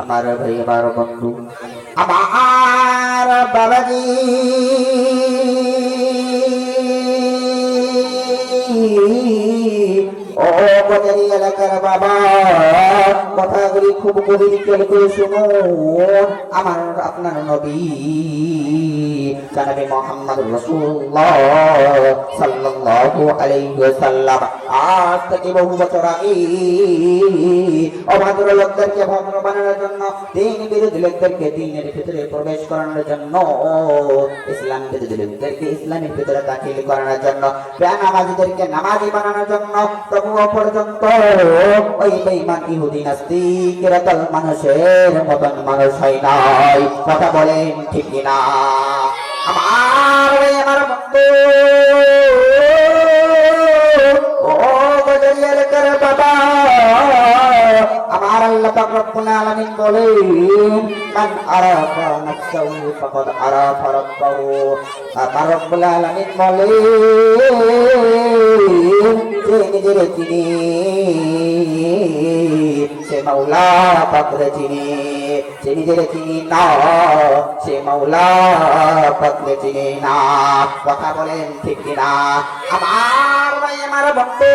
আমার ভাই, আমার বন্ধু, আমার বাবাজি, ও বাজারি এলাকার বাবা, কথাগুলি খুব গভীর করে শুনুন। আমার আপনার নবী জনাবে মুহাম্মদ রাসূলুল্লাহ সাল্লাল্লাহু আলাইহি ওয়াসাল্লাম আজ থেকে বহু বছর আগে অভদ্র লোকদেরকে ভদ্র বানানোর জন্য, দিন বিরোধী লোকদেরকে দিনের ভিতরে প্রবেশ করানোর জন্য, ইসলাম বিরোধী লোকদেরকে ইসলামের ভিতরে দাখিল করানোর জন্য, বেনামাজিদেরকে নামাজি বানানোর জন্য তবুও পর্যন্ত ওই বেঈমান ইহুদি নাস্তিকেরা দল মানুষের মতন মানুষ হয় নাই। কথা বলেন ঠিক কিনা? আমার বন্ধু, ও বাজারি এলাকার বাবা, আমার আল্লাহ পাক রব্বুল আলামিন বলেন, মান আরাফা নাফসাহু ফাকাদ আরাফা রাব্বাহু। আমার রব্বুল আলামিন বলেন, যে নিজের চিনি সে মাওলা পাকরে চিনি, সে নিজের চিনি না সে মাওলা পাকরে চিনি না। কথা বলেন ঠিক কিনা? আমার ভাই, আমার বন্ধু,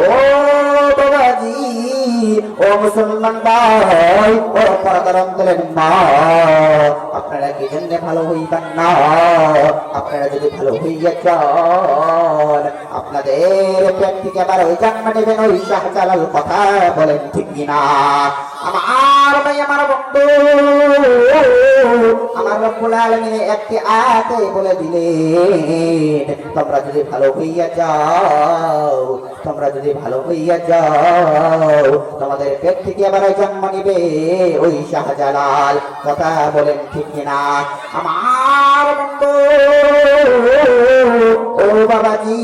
ও বাবাজি, ও মুসলমান ভাই, ও পর্দার অন্তরের মা, আপনারা কি জন্য ভালো হইবেন না? আপনারা যদি ভালো হইয়া যান, আপনাদের পেট থেকে আবার ওই জান্নাত নেবেন ওই শাহজালাল। কথা বলেন ঠিক কিনা? আমার ভাই, আমার বন্ধু, আমার রব্বুল আলামিন একটি আয়াতে বলে দিলেন, তোমরা যদি ভালো হইয়া যাও, তোমরা যদি ভালো হইয়া যাও, তোমাদের পেট থেকে আবার জন্ম নিবে ওই শাহজালাল। কথা বলেন ঠিক কিনা? আমার বন্ধু, ও বাবাজি,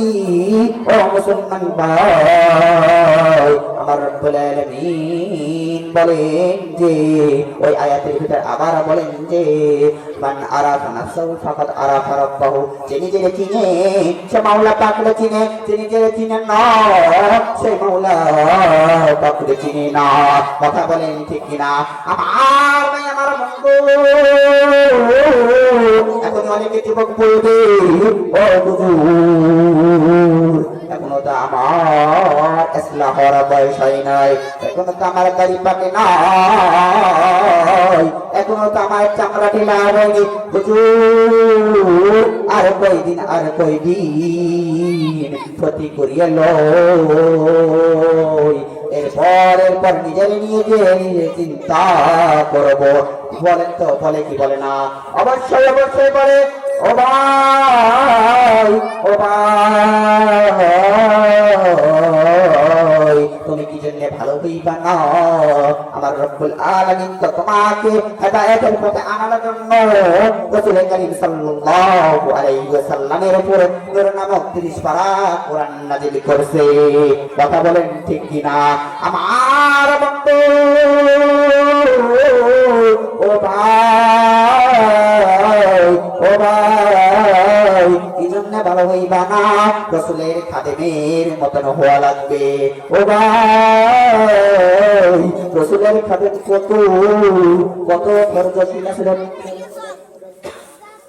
ও মুসলমান ভাই, আমার রব্বুল আলামিন বলেন যে ওই আয়াতের ভিতরে আবার বলেন যে, মান আরাফা নাফসাহু ফাকাদ আরাফা রাব্বাহু। যে নিজের চিনে সে মাওলা পাকরে চিনে, যে নিজের চিনে না সে মাওলা পাকরে চিনে না। কথা বলেন ঠিক কিনা? আমার ভাই, আমার বন্ধু, এখন অনেকে যুবক বলবে, ও হুজুর, এখনো তো আমার ইসলাম হওয়ার বয়স হয় নাই, এখনো তো আমার দাড়ি পাকে নাই, এখনো তো আমার চামড়া ঢিলা হয়নি। হুজুর, আর কয়দিন, আর কয়দিন ক্ষতি করিয়া লই, এরপর নিজের নিয়ে যে নিজে চিন্তা করব। বলেন তো, বলে কি বলে না? অবশ্যই অবশ্যই বলে। ও ভাই, ও ভাই, তুমি কি জন্য ভালো হইবা না? আমার রব্বুল আলামিন তো তোমাকে হেদায়েতের পথে আনার জন্য রাসূল কারীম সাল্লাল্লাহু আলাইহি ওয়াসাল্লামের উপরে নূর নামক 30 পারা কোরআন নাযিল করেছে। কথা বলেন ঠিক কিনা? আমার বন্ধু, ও ভাই, ও ভাই, কি জন্য ভালো হইবা না? রাসূলের খাদেমের মতন হওয়া লাগবে। ও ভাই, রাসূলের খাদেম কত কত ধৈর্যশীল ছিলেন,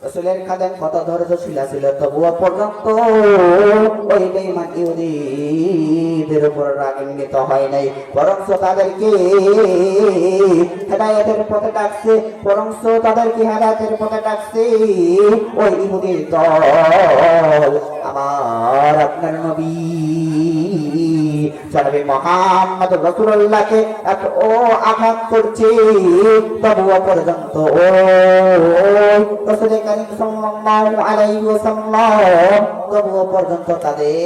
রাসূলের খাদেম কত ধৈর্যশীল ছিল, তবুও পর্যন্ত ওই বেঈমান ইহুদিদের উপর রাগান্বিত হয় নাই, বরং তাদেরকে হেদায়েতের পথে ডাকছে, বরং তাদেরকে হেদায়েতের পথে ডাকছে ওই ইহুদির দল। আমার আপনার নবী জনাবে মুহাম্মদ রাসূলুল্লাহকে এত আঘাত করছে, তবুও পর্যন্ত ও রাসূল কারীম সাল্লাল্লাহু আলাইহি ওয়াসাল্লাম তবুও পর্যন্ত তাদের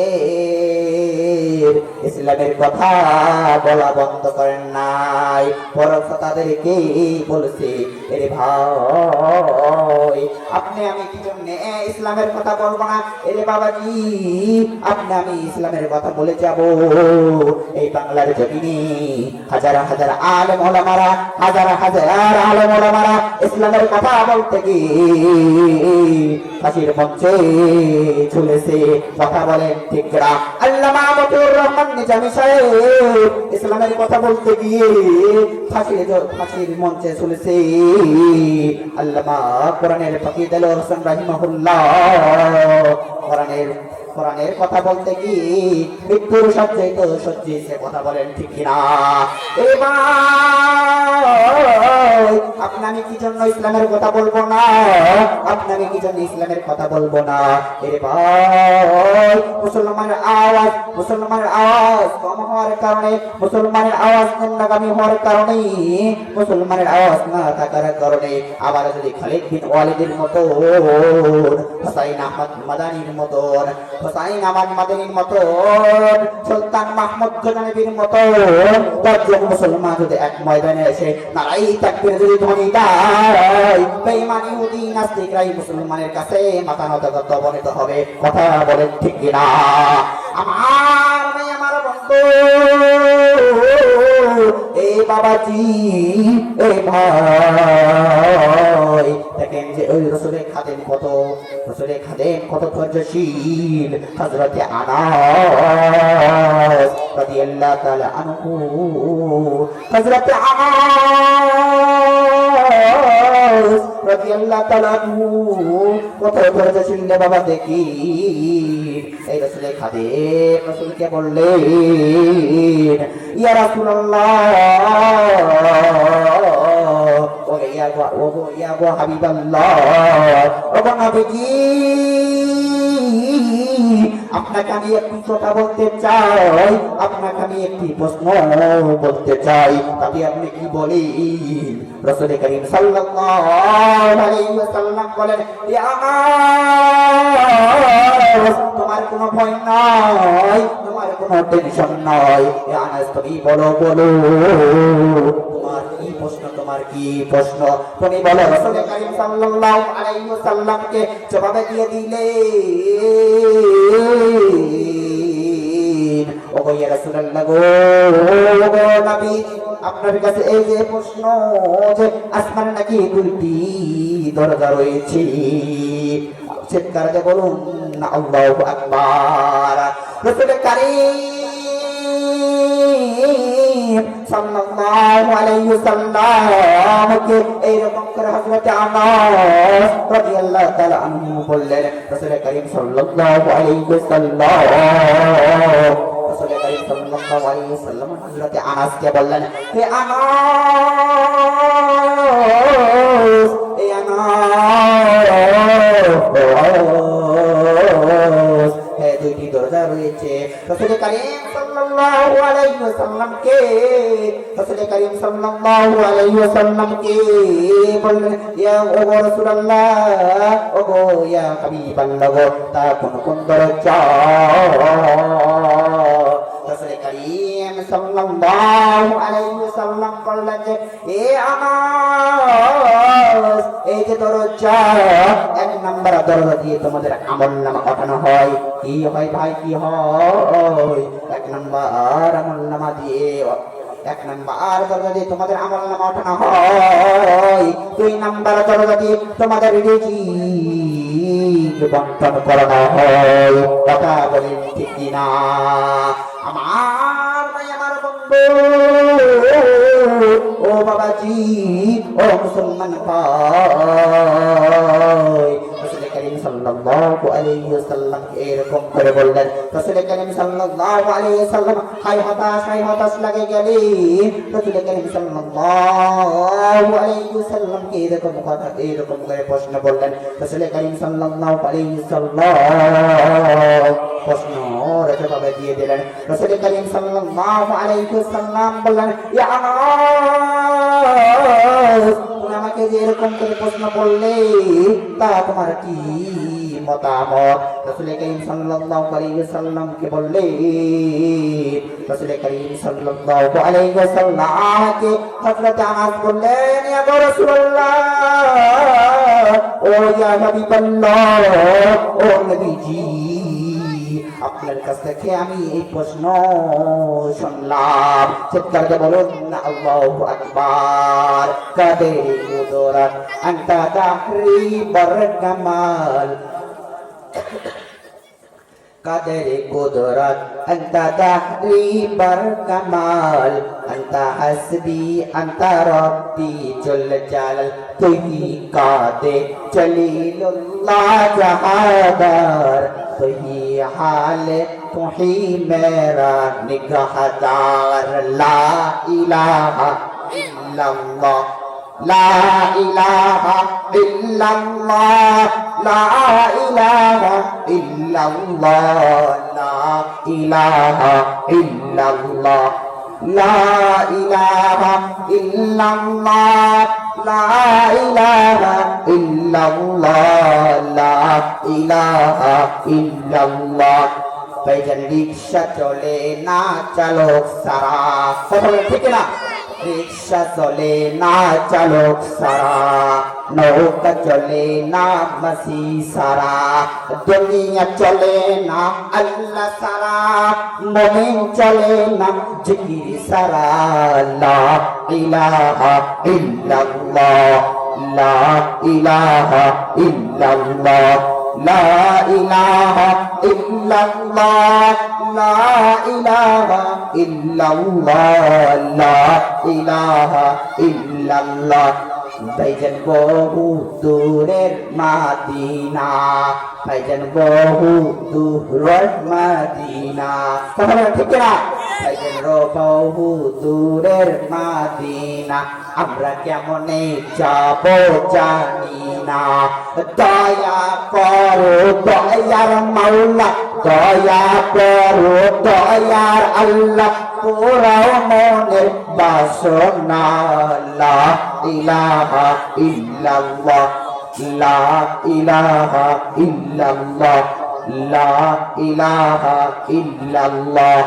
ইসলামের কথা বলা বন্ধ করেন নাই, বরং তাদেরকে বলছে, এরে ভাই, আপনি আমি কি জন্য ইসলামের কথা বলবো না। এরে বাবাজি, আপনি আমি ইসলামের কথা বলে যাব। এই বাংলার জমিনে হাজার হাজার আলেম ওলামারা, হাজার হাজার আলেম ওলামারা ইসলামের কথা বলতে গিয়ে ফাঁসির মঞ্চে ঝুলেছে। কথা বলেন ঠিক না? আল্লামা মতিউর রহমান নিজামী সাহেব ইসলামের কথা বলতে গিয়ে ফাঁসির মঞ্চে ঝুলেছে। আল্লামা কোরআনের ফকি দেলোয়ার হোসেন রাহিমাহুল্লাহ কোরআনের কথা বলতে গিয়ে মৃত্যুর সজ্জিত কথা বলেন ঠিক কিনা? আপনাকে কি জন্য ইসলামের কথা বলবো না? আপনাকে কি জন্য ইসলামের কথা বলবো না? এরে ভাই, মুসলমানের আওয়াজ কম হওয়ার কারণে, মুসলমানের আওয়াজ নিম্নগামী হওয়ার কারণে, মুসলমানের আওয়াজ না থাকার কারণে আবার যদি খালিদ বিন ওয়ালিদের মতো, হুসাইন আহমদ মাদানির মতো, হুসাইন আহমদ মাদানির মতো, সুলতান মাহমুদ গজনবীর মতো 10 জন মুসলমান যদি এক ময়দানে এসে নারাই তাকবীর যদি ধ্বনি দেয়, বেঈমান ইহুদি নাস্তিকরাই মুসলমানের কাছে মাথা নত করতে অবনীত হবে। কথা বলেন ঠিক কিনা? আমার বন্ধু, এই বাবাজি, এই ভাই, দেখেন যে ওই রসুলের খাদেম কত ধৈর্যশীল। হযরতে আনাস রাদিয়াল্লাহু তাআলা আনহু, হযরতে আনাস রাদিয়াল্লাহু তাআলা আনহু কত ধৈর্যশীল বাবা। দেখি এই রসুলের খাদেম রসুলকে বললেন, ইয়া রাসূলুল্লাহ, ইয়া গো হাবিবাল্লাহ, ওগো নবীজি, আপনাকে আমি একটি কথা বলতে চাই, আপনাকে আমি একটি প্রশ্ন বলতে চাই, তাতে আপনি কি বলেন? রাসূল করিম সাল্লাল্লাহু আলাইহি ওয়াসাল্লাম বলেন, ইয়া আনাস, তোমার কোনো ভয় নাই, তোমার কোনো টেনশন নাই। ইয়া আনাস, তুমি বলো তোমার কি প্রশ্ন, তোমার কি প্রশ্ন তুমি বলো। রাসূল করিম সাল্লাল্লাহু আলাইহি ওয়াসাল্লামকে জবাবে দিয়ে দিলেন, ওগো ইয়া রাসূলুল্লাহ গো, ওগো নবী, আপনার কাছে এই যে প্রশ্ন যে আসমানে নাকি 2টি দরজা রয়েছে, চিৎকার দিয়ে বলুন না আল্লাহু আকবার। রাসূল কারীম সাল্লাল্লাহু আলাইহি ওয়াসাল্লামকে এইরকম করে হযরত আনাস রাদিয়াল্লাহু তাআলা আনহু বললেন। রাসূল কারীম সাল্লাল্লাহু আলাইহি ওয়াসাল্লাম হযরত আনাসকে বললেন, হে আনাস, হে আনাস, হে 2টি দরজা রয়েছে। রাসূল কারীম সাল্লাল্লাহু আলাইহি ওয়াসাল্লামকে বললেন, ইয়া ওগো রাসূলুল্লাহ, ওগো ইয়া হাবিবাল্লাহ, তা কোন দরজা? রাসূল কারীম সাল্লাল্লাহু আলাইহি ওয়াসাল্লাম বললেন যে, হে আনাস, এই যে দরজা, 1 নম্বর দরজা দিয়ে তোমাদের আমলনামা ওঠানো হয়। কি হয় ভাই, কি হয়? 1 নম্বর আমলনামা দিয়ে, 1 নম্বর দরজা দিয়ে তোমাদের আমলনামা ওঠানো হয়। 2 নম্বর দরজা দিয়ে তোমাদের রিজিক বন্টন করানো হয়। কথা বলেন ঠিক কিনা? আমার বন্ধু, ও বাবাজি, ও মুসলমান ভাই, রাসূল কারীম সাল্লাল্লাহু আলাইহি ওয়াসাল্লাম এরকম করে বললেন। রাসূল কারীম সাল্লাল্লাহু আলাইহি ওয়াসাল্লাম হাই হতাশ লাগে গেলে রাসূল কারীম সাল্লাল্লাহু আলাইহি ওয়াসাল্লাম এরকম করে প্রশ্ন বললেন। রাসূল কারীম সাল্লাল্লাহু আলাইহি ওয়াসাল্লাম প্রশ্ন রেখে দিয়ে দিলেন। রাসূল কারীম সাল্লাল্লাহু আলাইহি ওয়াসাল্লাম বললেন, ইয়া আনাস, তুমি আমাকে যে এরকম করে প্রশ্ন করলে, তা তোমার কি মতামত? রাসূল কারীম সাল্লাল্লাহু আলাইহি ওয়াসাল্লামকে বললেন, রাসূল কারীম সাল্লাল্লাহু আলাইহি ওয়াসাল্লামকে হযরত আনাস বললেন, ইয়া রাসূলুল্লাহ, ও ইয়া হাবিবাল্লাহ, ও নবীজি, আপনার কাছ থেকে আমি এই প্রশ্ন শুনলাম। চিৎকার দিয়ে বলুন আল্লাহু আকবার। কাদের কুদরত আনতা তাহরিবার কামাল, কাদের কুদরত আনতা তাহরিবার কামাল, আনতা হাসবি আনতা রব্বি জল জালাল, তুই কাদে জলিলুল্লাহ জাহাদার, তুই হালে তুই মেরা নিগাহদার। লা ইলাহা ইল্লাল্লাহ, লা ইলাহা ইল্লাল্লাহ, লা ইলাহা ইল্লাল্লাহ, লা ইলাহা ইল্লাল্লাহ, লা ইলাহা ইল্লাল্লাহ, লা ইলাহা ইল্লাল্লাহ, লা ইলাহা ইল্লাল্লাহ। ভাইজান রিক্সা চলে না চালক সারা, কথা বলেন ঠিক না? রিক্সা চলে না চালক সারা, নৌকা চলে না মাসি সারা, দুনিয়া চলে না আল্লাহ সারা, মুমিন চলে না জিকির সারা। লা ইলাহা ইল্লাল্লাহ, লা ইলাহা ইল্লাল্লাহ, লা ইলাহা ইল্লাল্লাহ, লা ইলাহা ইল্লাল্লাহ, লা ইলাহা ইল্লাল্লাহ। ভাইজান বহু দূরের মাদিনা, ভাইজান বহু দূরের মাদিনা, কথা বলেন ঠিক না? ভাইজান বহু দূরের মাদিনা, আমরা কেমনে যাব জানি না। দয়া করো দয়ার মাওলা, দয়া করো দয়ার আল্লাহ, পুরাও মনের বাসনা। লা ইলাহা ইল্লাল্লাহ, লা ইলাহা ইল্লাল্লাহ, লা ইলাহা ইল্লাল্লাহ,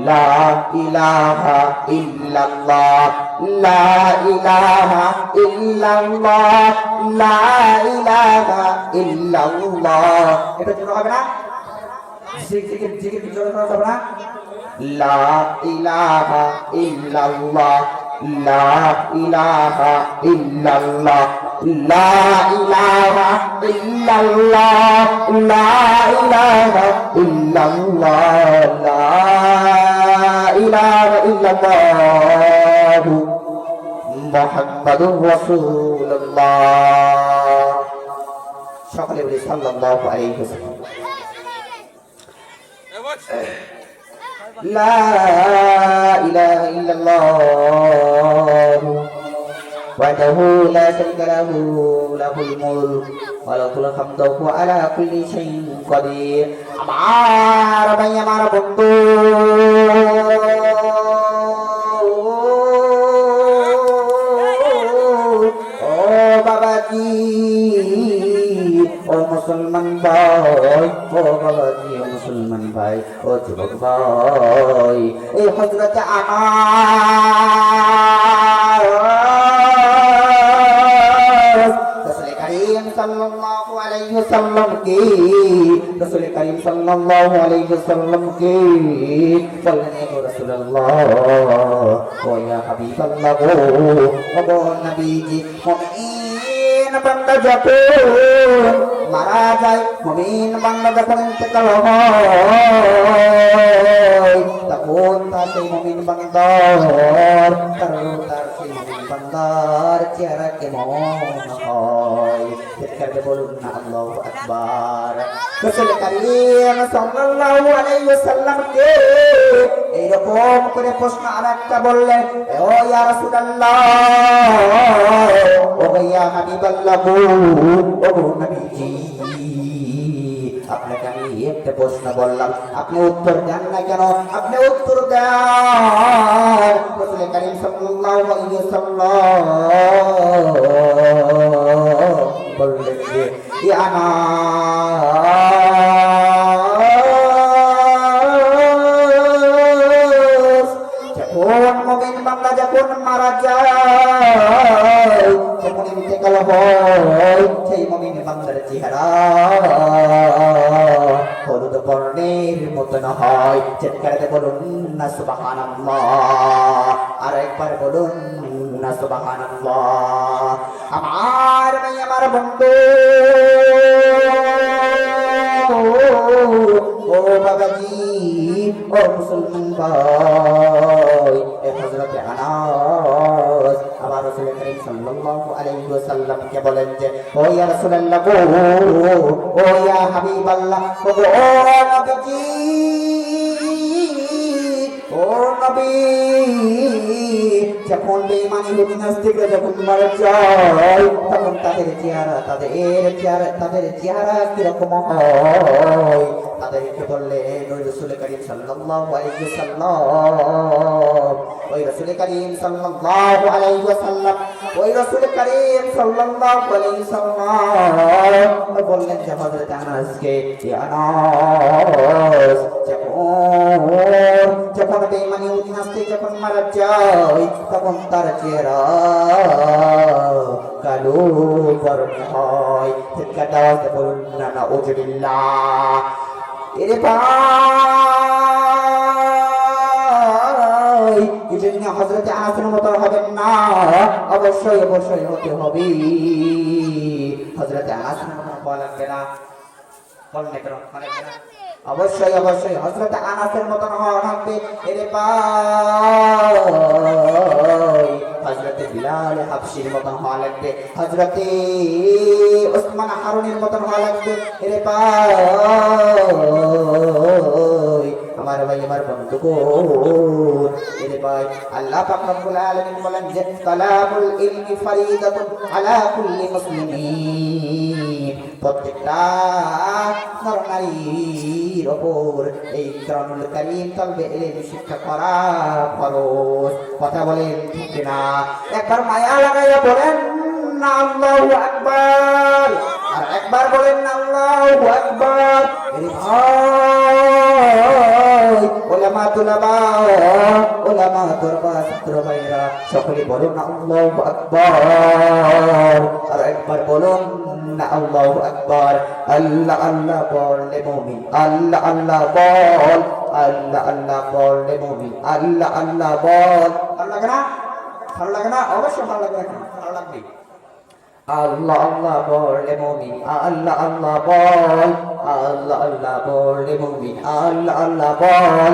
লা ইলাহা ইল্লাল্লাহ, লা ইলাহা ইল্লাল্লাহ, লা ইলাহা ইল্লাল্লাহ। এটা জন্য হবে না? জিকির জিকির জন্য হবে না? লা ইলাহা ইল্লাল্লাহ, লা ইলাহা ইল্লাল্লাহ, লা ইলাহা ইল্লাল্লাহ, লা ইলাহা ইল্লাল্লাহ, লা ইলাহা ইল্লাল্লাহ মুহাম্মাদুর রাসূলুল্লাহ। সকলে বলি সাল্লাল্লাহু আলাইহি ওয়াসাল্লাম। লা ইলাহা ইল্লাল্লাহ ওয়াহদাহু লা শারীকা লাহু, লাহুল মুলক ওয়া লাহুল হামদু ওয়া হুয়া আলা কুল্লি শাইইন কাদির। আমার ভাই, আমার বন্ধু, ও বাবাজি, ও মুসলমান ভাই, ও বাবাজি, ও মুসলমান ভাই, ও যুবক ভাই, এই হযরত আমার রাসূল কারীম সাল্লাল্লাহু আলাইহি ওয়াসাল্লাম কে, রাসূল কারীম সাল্লাল্লাহু আলাইহি ওয়াসাল্লাম কে বললেন, ও রাসূলুল্লাহ, ও ইয়া হাবিবাল্লাহ, ও নবীজি, মুমিন বান্দা যখন মারা যায়, মুমিন বান্দা যখন ইন্তেকাল হয়, তখন তার সেই মুমিন বান্দার সেই মুমিন বান্দার চেহারা কেমন হয়? চিৎকারে বলুন না আল্লাহু আকবার। রাসূল কারীম সাল্লাল্লাহু আলাইহি ওয়াসাল্লাম কে এইরকম করে প্রশ্ন আরেকটা বললেন, ও ইয়া রাসূলুল্লাহ, ও ইয়া হাবিবাল্লাহ, ও নবীজি, আপনাকে আমি একটা প্রশ্ন বললাম, আপনি উত্তর দেন না কেন? আপনি উত্তর দেন। রাসূল কারীম সাল্লাল্লাহু আলাইহি ওয়াসাল্লাম বললেন যে, ইয়া আনাস, যখন মুমিন বান্দা যখন মারা যায়, যখন ইন্তেকাল হয়, সেই চেহারা হলুদ বর্ণের মতন হয়। চিৎকারে বলুন না সুবহানাল্লাহ, আর একবার বলুন না সুবহানাল্লাহ। আমার ভাই আমার বন্ধু, ও বাবাজি, ও মুসলমান ভাই, এ হযরত আনাস আবার রাসূল করিম সাল্লাল্লাহু আলাইহি ওয়াসাল্লামকে বলেন যে, ও ইয়া রাসূলুল্লাহ গো, ও ইয়া হাবিবাল্লাহ গো, ও নবীজি, ও নবী, যখন বেঈমানি ইহুদি নাস্তিকরা যখন মারা যায় তখন তাদের চেহারা কিরকম হয়? তাদেরকে বললেন ওই রাসূল করিম সাল্লাল্লাহু আলাইহি ওয়াসাল্লাম, ওই রাসূল করিম সাল্লাল্লাহু আলাইহি ওয়াসাল্লাম, ওই রাসূল করিম সাল্লাল্লাহু আলাইহি ওয়াসাল্লাম বললেন যে হযরত আনাসকে, ইয়া আনাস, যখন বেঈমানি ইহুদি নাস্তিক যখন মারা যায় তখন তার চেহারা কালো বর্ণ হয়। চিৎকার দাওয়াতে বলুন না নাউযুবিল্লাহ। এরে ভাই, এজন্য হযরত আনাসের মতো হবেন না, অবশ্যই অবশ্যই হতে হবে হযরত আনাসের মতো হওয়া লাগবে না। বলেন কেন লাগবে না? অবশ্যই অবশ্যই হযরত আনাসের মতন হওয়া লাগবে। এরে ভাই, হযরতে বিলাল হাবশির মতন হওয়া লাগবে, হযরতে ওসমান হারুনের মতন হওয়া লাগবে। এরে ভাই, আমার ভাই আমার বন্ধুগণ, এরে ভাই, আল্লাহ পাক রব্বুল আলামিন বলেন যে তালাবুল ইলমি ফরিদাতুন আলা কুল্লি মুসলিমিন, প্রত্যেকটা নর-নারীর ওপর এই কোরআনুল কারীম তলবে ইলম শিক্ষা করা ফরজ। কথা বলেন ঠিক না? একবার মায়া লাগাইয়া বলেন না আল্লাহু আকবার, আর একবার বলেন না আল্লাহু আকবার। এই ভাই, উলামা তুলাবা, উলামা দরবার ছাত্র ভাইরা সকলে বলুন আল্লাহু আকবার, আর একবার বলুন না আল্লাহু আকবার। আল্লাহ আল্লাহ বললে মুমিন, আল্লাহ আল্লাহ বল, আল্লাহ আল্লাহ বললে মুমিন, আল্লাহ আল্লাহ বল। ভালো লাগে না? ভালো লাগে না? অবশ্যই ভালো লাগবে, ভালো লাগবে। আল্লাহ আল্লাহ বললে মুমিন, আল্লাহ আল্লাহ বল, আল্লাহ আল্লাহ বললে মুমিন, আল্লাহ আল্লাহ বল।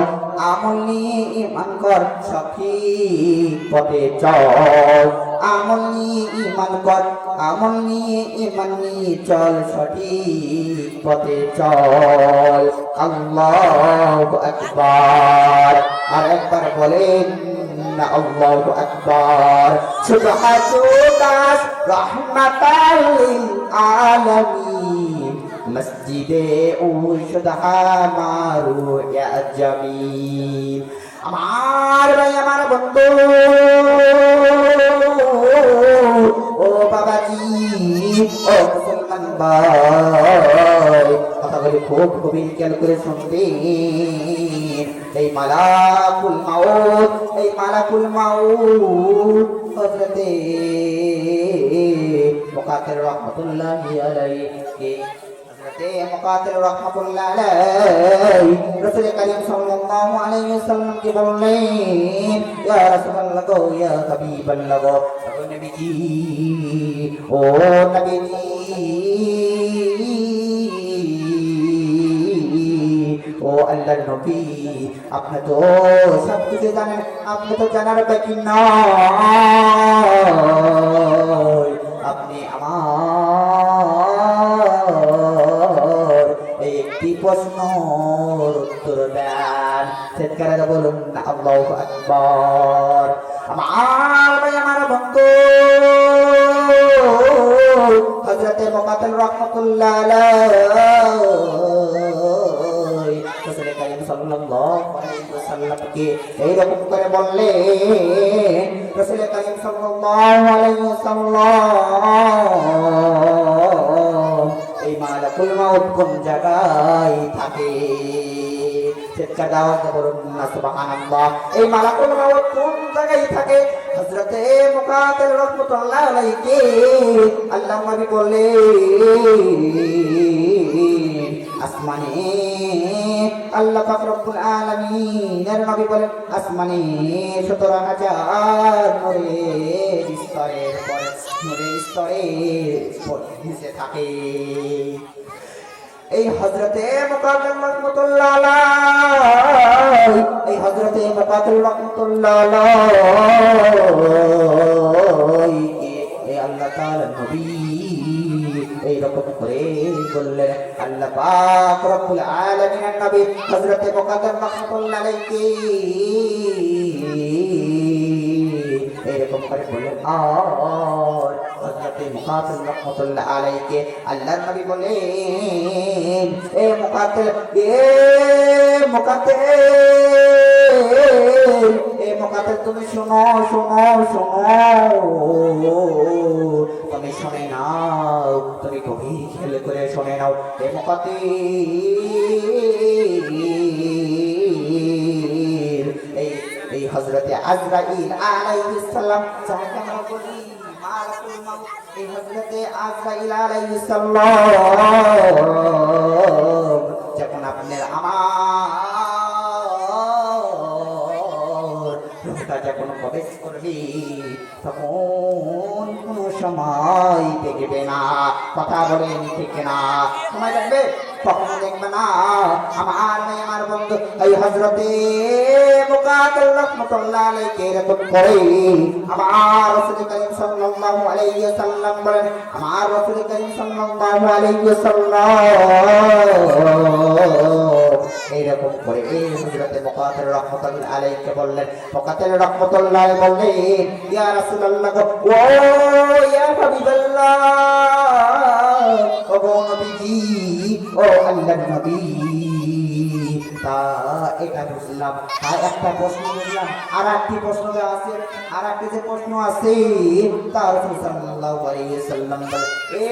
আমল নিয়ে ঈমান কর, সঠিক পথে চল। আমল নিয়ে ঈমান কর, আমল নিয়ে ঈমান নিয়ে চল, সঠিক পথে চল। আল্লাহু আকবার, আর একবার বলেন না আল্লাহু আকবার। সুবহানাল্লাহ রাহমাতাল লিল আলামিন, মসজিদে উশদহা মারু ইয়া জামিল। আমার ভাই আমার বন্ধু, ও বাবাজি, ও মুসলমান ভাই, কথাগুলি খুব খুবই খেয়াল করে শুনবেন। এই মালাকুল মাউত, এই মালাকুল মাউত হযরতে মুকাতির রাহমাতুল্লাহি আলাইহি, হযরতে মুকাতির রাহমাতুল্লাহি আলাইহি রাসূল করিম সাল্লাল্লাহু আলাইহি ওয়াসাল্লাম কে বললেন, ইয়া রাসূলুল্লাহ গো, ইয়া হাবিবাল্লাহ গো, ও নবীজি, ও নবীজি, ও আল্লাহর নবী, আপনি তো সব কিছু জানেন, আপনি তো জানার বাকি নয়, আপনি আমার একটি প্রশ্নের উত্তর দেন। চিৎকারে বলুন না আল্লাহু আকবার। আমার বন্ধু হযরতে মুকাতির রাহমাতুল্লাহ আলাইহি রাসূল কারীম সাল্লাল্লাহু আলাইহি ওয়াসাল্লামকে এইরকম করে বললেন, রাসূল কারীম সাল্লাল্লাহু আলাইহি ওয়াসাল্লাম, এই মালাকুল মাউত কোন জায়গায় থাকে? চিৎকার আওয়াজ দিয়ে বলুন না সুবহানাল্লাহ। এই মালাকুল মাউত কোন জায়গায় থাকে? হযরতে মুকাতিল রাহমাতুল্লাহ আলাইহি আল্লাহ নবী বললেন আসমানে আল্লাহ পাক রব্বুল আলামিনের নবী বলেন আসমানে 17,000 নূরের স্তরের পরে নূরের স্তরের নিচে থাকে। এই হযরতে মুকাতিল রাহমাতুল্লাহ আলাইহি এই হযরতে মুকাতিল রাহমাতুল্লাহ আলাইহি এই আল্লাহ তাআলা নবী এই রকম করে বললেন আল্লাহ পাক রব্বুল আলামিনের নবী হযরতে মুকাতিল রাহমাতুল্লাহ আলাইহি এরকম করে বললেন আর হযরতে মুকাতিল রাহমাতুল্লাহ আলাইহি আল্লাহর নবী বলেন এ মুকাতিল তুমি শোনো শোনো শোনো তুমি শুনে নাও, তুমি গভীর খেয়াল করে শুনে নাও। এ মুকাতিল এই হযরতে আজরাইল আলাইহিস সালাম যাকে আমরা বলি মালাকুল মাউত, এই হযরতে আজরাইল আলাইহিস সালাম যখন আপনার আমার রূহটা যখন প্রবেশ করবে তখন কোনো সময় দেখবে না। কথা বলেন ঠিক না? সময় দেখবে? কখনো দেখবে না। আমার বন্ধু এই হযরতে মুকাতিল রাহমাতুল্লাহ আলাইহি এরকম করে আমার রাসূল করিম সাল্লাল্লাহু আলাইহি ওয়াসাল্লাম বলেন আমার রাসূল করিম সাল্লাল্লাহু আলাইহি ওয়াসাল্লাম এরকম করে এই হযরতে মুকাতিল রাহমাতুল্লাহ আলাইহি বললেন মুকাতিল রাহমাতুল্লাহ বললেন ইয়া রাসূলুল্লাহ ও ইয়া হাবিবাল্লাহ ও নবীজি ও আল্লাহর নবী তা এটা বুঝলাম আর একটা প্রশ্ন বুঝলাম আর একটি প্রশ্ন আছে আর একটি যে প্রশ্ন আছে তা রাসূল সাল্লাল্লাহু আলাইহি ওয়াসাল্লাম বলে এ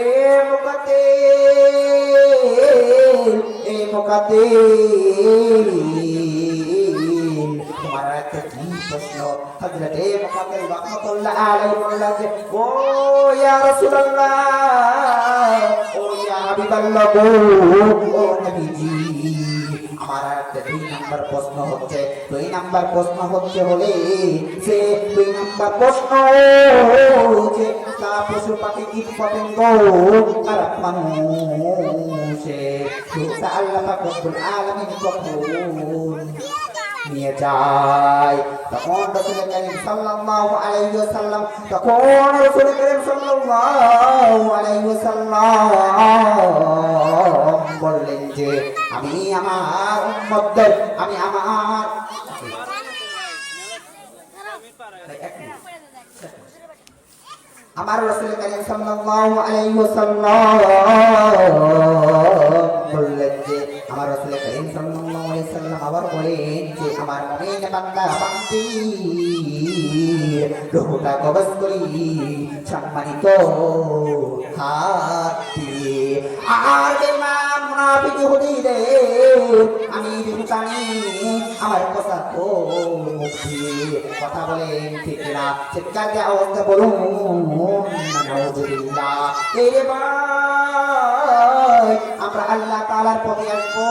মুকাতিল তোমার একটা কি প্রশ্ন? হযরতে মুকাতিল রাহমাতুল্লাহ আলাইহি বললেন যে ও ইয়া রাসূলুল্লাহ ও ইয়া হাবিবাল্লাহ ও নবীজি আমার একটা 2 নাম্বার প্রশ্ন হচ্ছে হলে যে 2 নাম্বার প্রশ্ন যে তা পশু পাখি কীট পতঙ্গ আর মানুষের আল্লাহ পাক রব্বুল আলামিন কখন নিয়ে যায় তখন রাসূল করিম সাল্লাল্লাহু আলাইহি ওয়াসাল্লাম বললেন যে আমি আমার উম্মতদের আমার রাসূল করিম সাল্লাল্লাহু আলাইহি ওয়াসাল্লাম বললেন যে আমার রাসূল করিম সাল্লাল্লাহু আলাইহি ওয়াসাল্লাম আবার বলেন যে আমার মুমিন বান্দা বান্দি রূহটা কবজ করি সম্মানিত হাত দিয়ে আর বেঈমান মুনাফিক ইহুদিদের আমি জানি আমার কথা তো কথা বলেন ঠিক না? চিৎকার দিয়ে আওয়াজ দিয়ে বলুন নাউযুবিল্লাহ। এই রে ভাই আমরা আল্লাহ তাআলার পথে আসবো,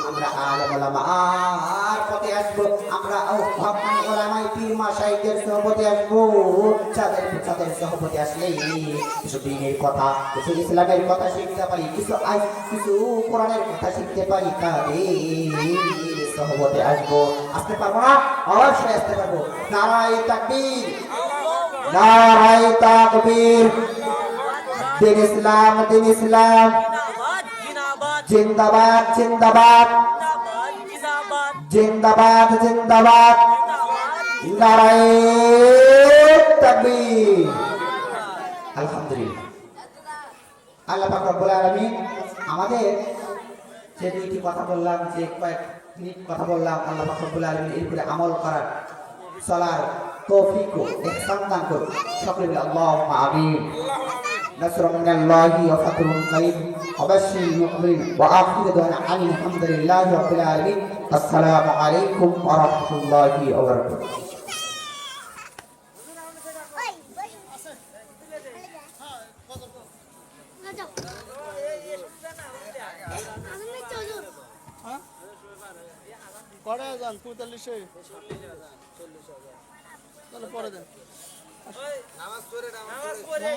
আমরা আলেম ওলামার পথে আসবো, আমরা হক্কানি ওলামায়ে পীর মাশায়েখদের সহবতে আসবো। যাদের সহবতে আসলে কিছু দ্বীনের কথা কিছু ইসলামের কথা শিখতে পারি, কিছু কোরআনের কথা শিখতে পারি। তাদের সহবতে আসবো। আসতে পারবো না? অবশ্যই আসতে পারবো। নারায়ে তাকবীর, নারায়ে তাকবীর। দিন ইসলাম জিন্দাবাদ জিন্দাবাদ জিন্দাবাদ জিন্দাবাদ। নারায়ে তাকবীর। আলহামদুলিল্লাহ। আল্লাহ পাক রব্বুল আলামিন আমাদের যে 2টি কথা বললাম, যে কয়েক মিনিট কথা বললাম, আল্লাহ পাক রব্বুল আলামিন এর উপরে আমল করার চলার তৌফিক ও ইহসান দান করুন। সকলে আল্লাহুম্মা আমিন। نصر من الله وفتح قريب وبشر المؤمنين وآخر دعوانا أن الحمد لله رب العالمين السلام عليكم ورحمة الله وبركاته কড়া যান 45-এ তাহলে পরে দেন নামাজ পড়ে